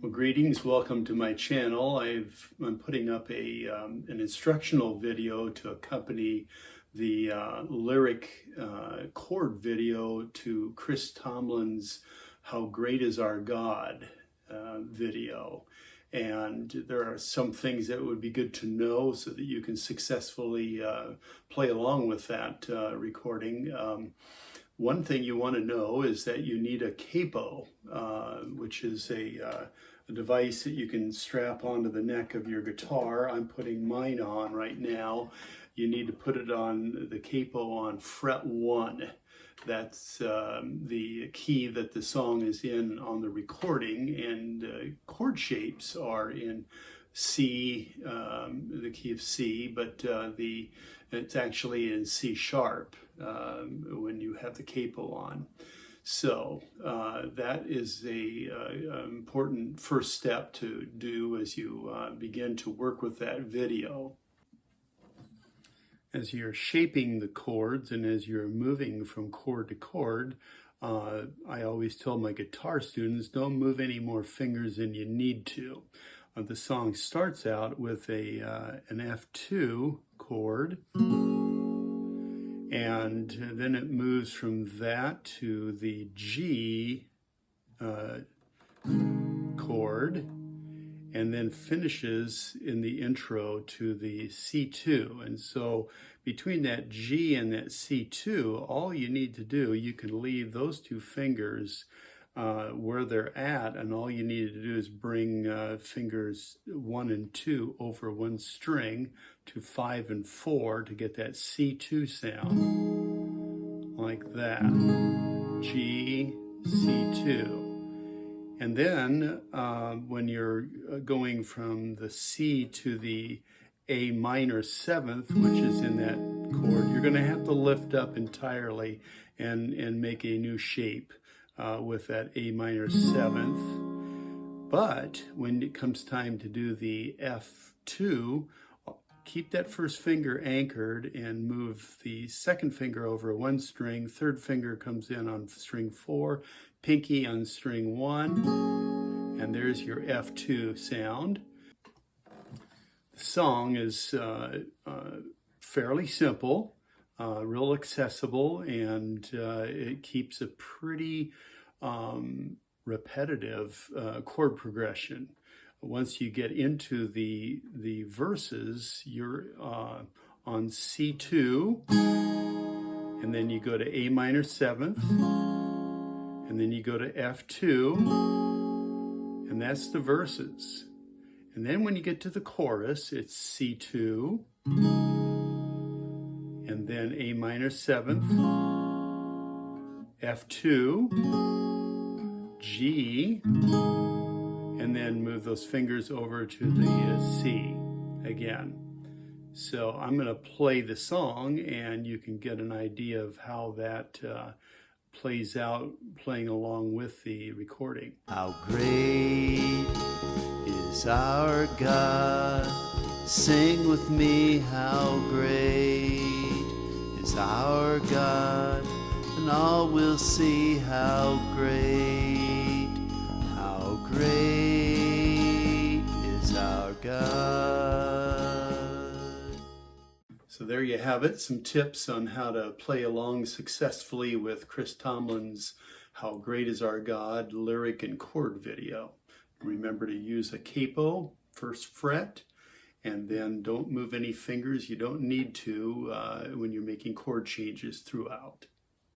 Well, greetings, welcome to my channel. I'm putting up an instructional video to accompany the lyric chord video to Chris Tomlin's How Great Is Our God video. And there are some things that would be good to know so that you can successfully play along with that recording. One thing you want to know is that you need a capo, which is a device that you can strap onto the neck of your guitar. I'm putting mine on right now. You need to put it on the capo on fret 1. That's the key that the song is in on the recording, and chord shapes are in C, the key of C, but it's actually in C sharp when you have the capo on. So that is a important first step to do as you begin to work with that video. As you're shaping the chords and as you're moving from chord to chord, I always tell my guitar students, don't move any more fingers than you need to. The song starts out with an F2 chord, and then it moves from that to the G chord, and then finishes in the intro to the C2. And so between that G and that C2, all you need to do, you can leave those two fingers where they're at, and all you need to do is bring fingers 1 and 2 over one string to 5 and 4 to get that C2 sound, like that, G, C2. And then when you're going from the C to the A minor 7th, which is in that chord, you're going to have to lift up entirely and make a new shape with that A minor 7th. But when it comes time to do the F2, keep that first finger anchored and move the second finger over one string. Third finger comes in on string 4, pinky on string 1, and there's your F2 sound. The song is fairly simple, real accessible, and it keeps a pretty repetitive chord progression. Once you get into the verses, you're on C2, and then you go to A minor 7th, and then you go to F2, and that's the verses. And then when you get to the chorus, it's C2, and then A minor 7th, F2, G, and then move those fingers over to the C again. So I'm going to play the song, and you can get an idea of how that plays out, playing along with the recording. How great is our God? Sing with me, how great is our God? And all will see how great is our God. So there you have it, some tips on how to play along successfully with Chris Tomlin's How Great Is Our God lyric and chord video. Remember to use a capo, first fret, and then don't move any fingers. You don't need to when you're making chord changes throughout.